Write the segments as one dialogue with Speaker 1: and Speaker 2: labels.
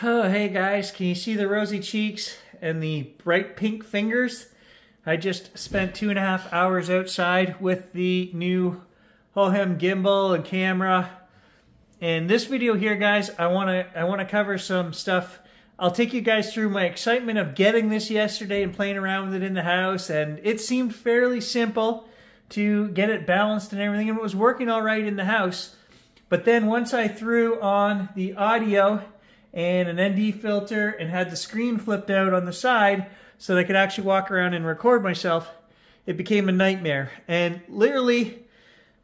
Speaker 1: Oh, hey guys, can you see the rosy cheeks and the bright pink fingers? I just spent 2.5 hours outside with the new Hohem gimbal and camera. In this video here, guys, I wanna cover some stuff. I'll take you guys through my excitement of getting this yesterday and playing around with it in the house, and it seemed fairly simple to get it balanced and everything, and it was working all right in the house. But then once I threw on the audio and an ND filter and had the screen flipped out on the side so that I could actually walk around and record myself, it became a nightmare. And literally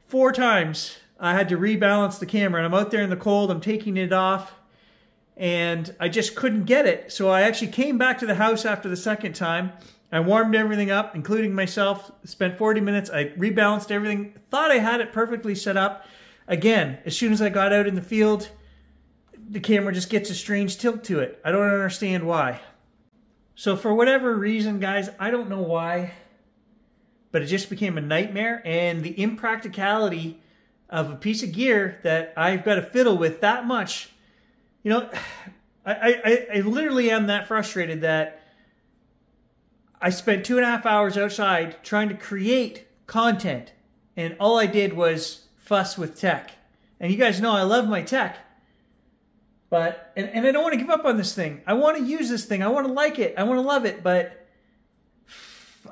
Speaker 1: 4 times I had to rebalance the camera, and I'm out there in the cold, I'm taking it off, and I just couldn't get it. So I actually came back to the house after the second time. I warmed everything up, including myself, spent 40 minutes, I rebalanced everything, thought I had it perfectly set up. Again, as soon as I got out in the field, the camera just gets a strange tilt to it. I don't understand why. So for whatever reason, guys, I don't know why, but it just became a nightmare, and the impracticality of a piece of gear that I've got to fiddle with that much, you know, I literally am that frustrated that I spent 2.5 hours outside trying to create content, and all I did was fuss with tech. And you guys know I love my tech. But, and I don't want to give up on this thing. I want to use this thing. I want to like it. I want to love it. But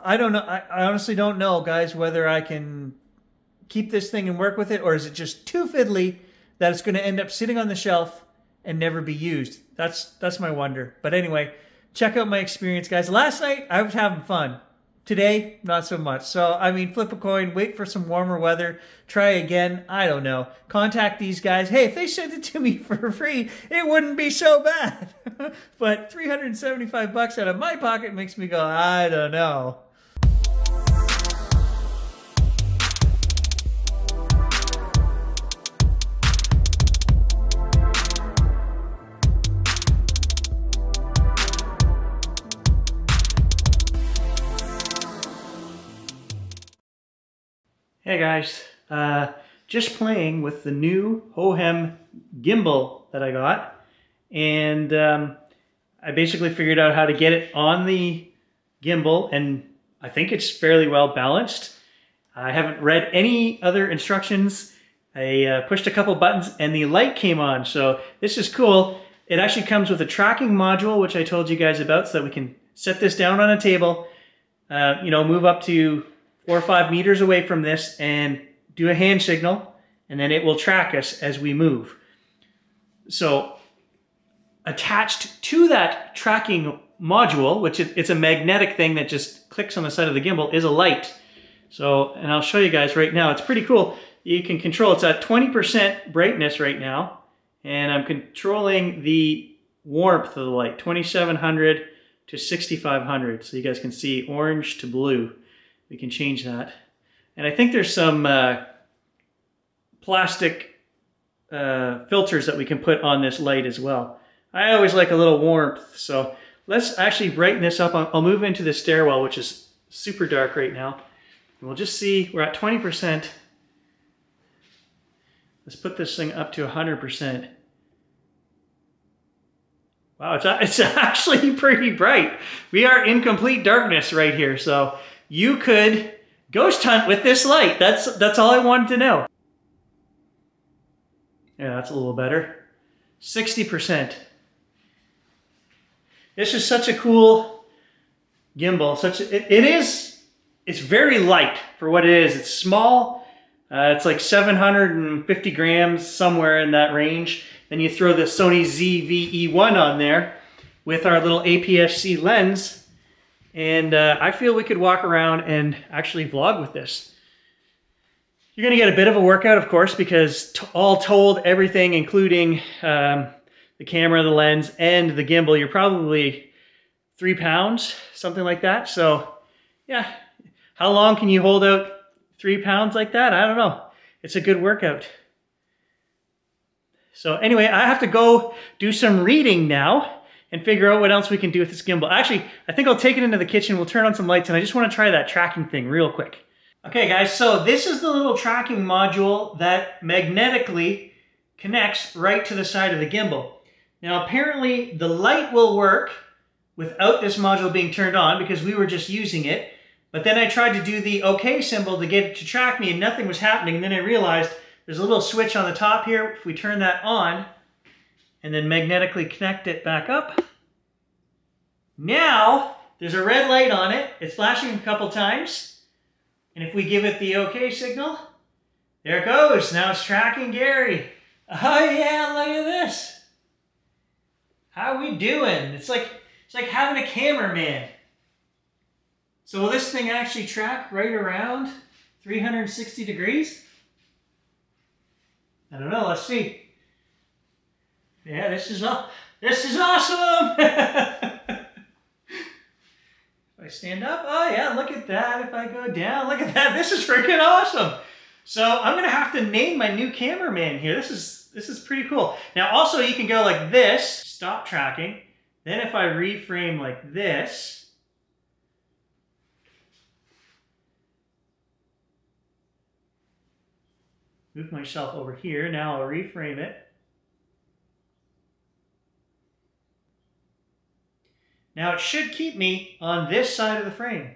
Speaker 1: I don't know. I honestly don't know, guys, whether I can keep this thing and work with it, or is it just too fiddly that it's going to end up sitting on the shelf and never be used. That's my wonder. But anyway, check out my experience, guys. Last night, I was having fun. Today, not so much. So, I mean, flip a coin, wait for some warmer weather, try again, I don't know. Contact these guys. Hey, if they sent it to me for free, it wouldn't be so bad. But $375 out of my pocket makes me go, I don't know. Hey guys, just playing with the new Hohem gimbal that I got, and I basically figured out how to get it on the gimbal, and I think it's fairly well balanced. I haven't read any other instructions. I pushed a couple buttons and the light came on, so this is cool. It actually comes with a tracking module, which I told you guys about, so that we can set this down on a table, you know, move up to 4 or 5 meters away from this and do a hand signal, and then it will track us as we move. So attached to that tracking module, which it's a magnetic thing that just clicks on the side of the gimbal, is a light. So, and I'll show you guys right now. It's pretty cool. You can control, it's at 20% brightness right now, and I'm controlling the warmth of the light, 2700 to 6500. So you guys can see orange to blue. We can change that. And I think there's some plastic filters that we can put on this light as well. I always like a little warmth, so let's actually brighten this up. I'll move into the stairwell, which is super dark right now. And we'll just see, we're at 20%. Let's put this thing up to 100%. Wow, it's actually pretty bright. We are in complete darkness right here, so you could ghost hunt with this light. That's all I wanted to know. Yeah, that's a little better. 60%. This is such a cool gimbal. It's very light for what it is. It's small. It's like 750 grams, somewhere in that range. Then you throw the Sony ZV-E1 on there with our little APS-C lens. And I feel we could walk around and actually vlog with this. You're gonna get a bit of a workout, of course, because all told, everything, including the camera, the lens, and the gimbal, you're probably 3 pounds, something like that. So yeah, how long can you hold out 3 pounds like that? I don't know. It's a good workout. So anyway, I have to go do some reading now and figure out what else we can do with this gimbal. Actually, I think I'll take it into the kitchen, we'll turn on some lights, and I just want to try that tracking thing real quick. Okay guys, so this is the little tracking module that magnetically connects right to the side of the gimbal. Now apparently the light will work without this module being turned on because we were just using it. But then I tried to do the OK symbol to get it to track me and nothing was happening. And then I realized there's a little switch on the top here. If we turn that on and then magnetically connect it back up, now there's a red light on it. It's flashing a couple times. And if we give it the OK signal, there it goes. Now it's tracking Gary. Oh yeah, look at this. How we doing? It's like having a cameraman. So will this thing actually track right around 360 degrees? I don't know, let's see. Yeah, this is awesome. If I stand up, oh yeah, look at that. If I go down, look at that. This is freaking awesome. So I'm gonna have to name my new cameraman here. This is pretty cool. Now also you can go like this, stop tracking. Then if I reframe like this, move myself over here. Now I'll reframe it. Now it should keep me on this side of the frame.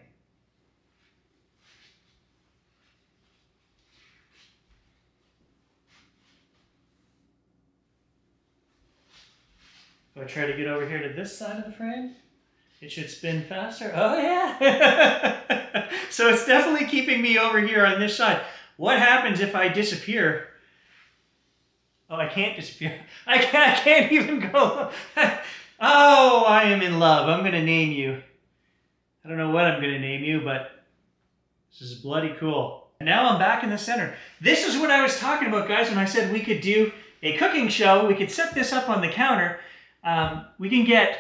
Speaker 1: If I try to get over here to this side of the frame, it should spin faster. Oh yeah! So it's definitely keeping me over here on this side. What happens if I disappear? Oh, I can't disappear. I can't even go. Oh, I am in love. I'm going to name you. I don't know what I'm going to name you, but this is bloody cool. And now I'm back in the center. This is what I was talking about, guys, when I said we could do a cooking show. We could set this up on the counter. We can get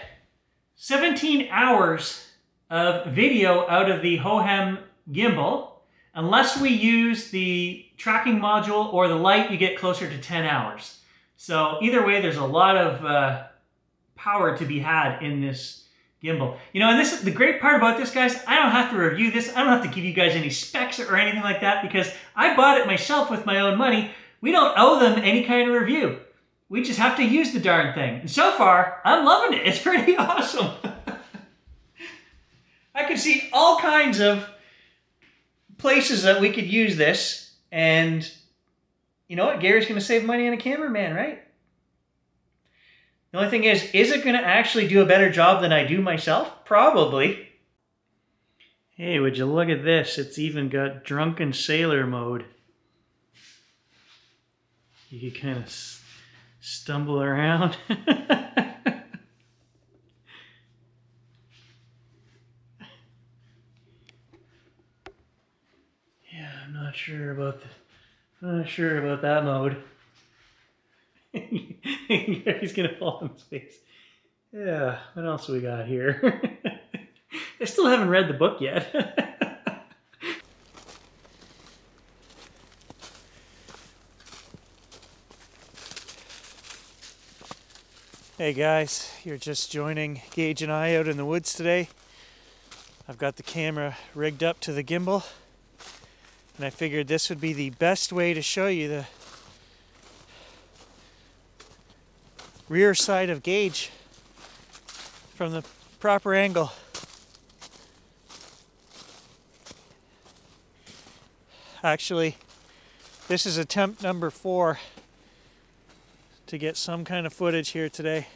Speaker 1: 17 hours of video out of the Hohem gimbal. Unless we use the tracking module or the light, you get closer to 10 hours. So either way, there's a lot of power to be had in this gimbal. You know, and this is the great part about this, guys. I don't have to review this. I don't have to give you guys any specs or anything like that because I bought it myself with my own money. We don't owe them any kind of review. We just have to use the darn thing. And so far, I'm loving it. It's pretty awesome. I can see all kinds of places that we could use this, and you know what? Gary's going to save money on a cameraman, right? The only thing is it going to actually do a better job than I do myself? Probably. Hey, would you look at this? It's even got drunken sailor mode. You can kind of stumble around. I'm not sure about that mode. He's gonna fall on his face. Yeah, what else we got here? I still haven't read the book yet. Hey guys, you're just joining Gage and I out in the woods today. I've got the camera rigged up to the gimbal. And I figured this would be the best way to show you the rear side of Gage from the proper angle. Actually, this is attempt number 4 to get some kind of footage here today.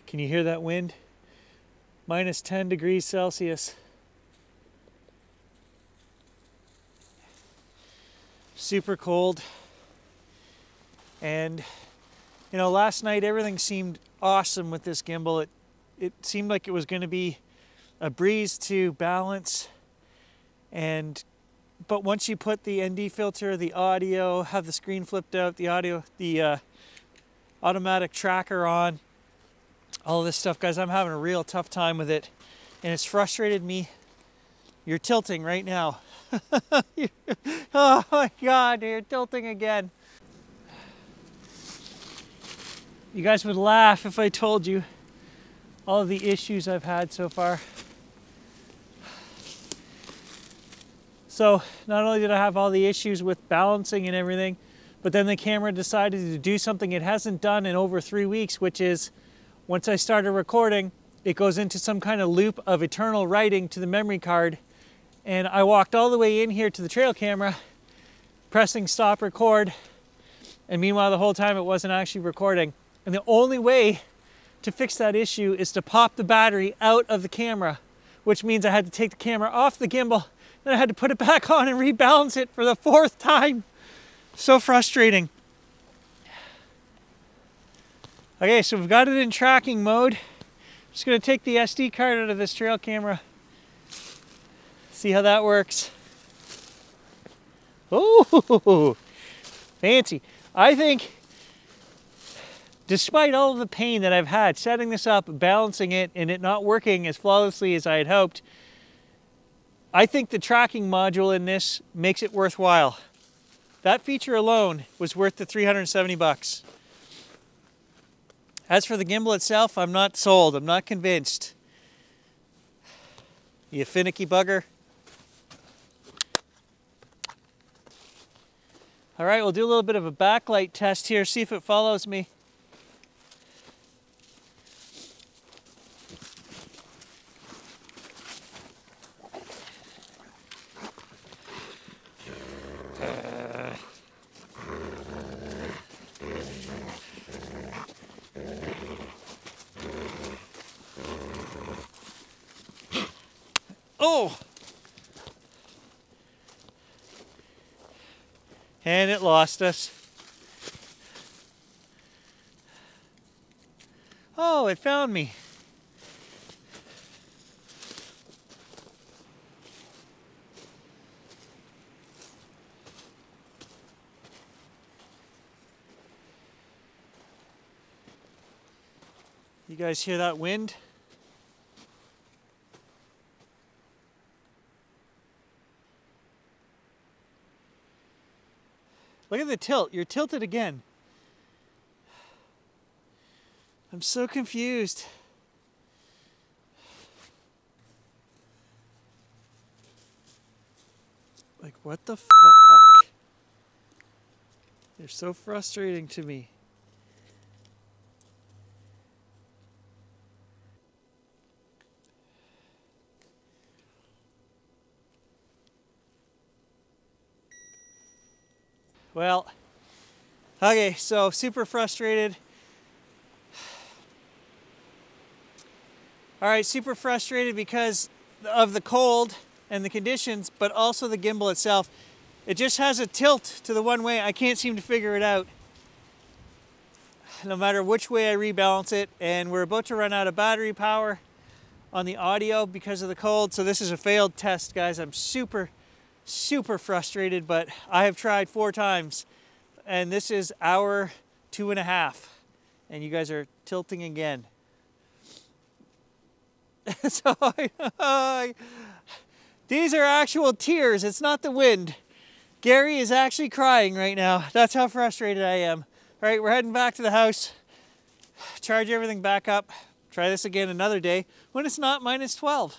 Speaker 1: Can you hear that wind? Minus 10 degrees Celsius. Super cold. And, you know, last night everything seemed awesome with this gimbal. It seemed like it was going to be a breeze to balance. But once you put the ND filter, the audio, have the screen flipped out, the automatic tracker on, all this stuff, guys, I'm having a real tough time with it, and it's frustrated me. You're tilting right now. Oh my God, you're tilting again. You guys would laugh if I told you all of the issues I've had so far. So not only did I have all the issues with balancing and everything, but then the camera decided to do something it hasn't done in over 3 weeks, which is once I started recording, it goes into some kind of loop of eternal writing to the memory card. And I walked all the way in here to the trail camera, pressing stop record. And meanwhile, the whole time it wasn't actually recording. And the only way to fix that issue is to pop the battery out of the camera, which means I had to take the camera off the gimbal, then I had to put it back on and rebalance it for the 4th time. So frustrating. Okay, so we've got it in tracking mode. Just gonna take the SD card out of this trail camera. See how that works. Oh, fancy. I think, despite all of the pain that I've had setting this up, balancing it, and it not working as flawlessly as I had hoped, I think the tracking module in this makes it worthwhile. That feature alone was worth the 370 bucks. As for the gimbal itself, I'm not sold. I'm not convinced. You finicky bugger. All right, we'll do a little bit of a backlight test here, see if it follows me. Oh! And it lost us. Oh, it found me. You guys hear that wind? Look at the tilt. You're tilted again. I'm so confused. Like, what the fuck? They're so frustrating to me. Well, okay, so super frustrated. All right, super frustrated because of the cold and the conditions, but also the gimbal itself. It just has a tilt to the one way. I can't seem to figure it out, no matter which way I rebalance it. And we're about to run out of battery power on the audio because of the cold. So this is a failed test, guys. I'm super frustrated, but I have tried 4 times and this is hour 2.5 and you guys are tilting again. So these are actual tears. It's not the wind. Gary is actually crying right now. That's how frustrated I am. All right, we're heading back to the house. Charge everything back up. Try this again another day when it's not -12.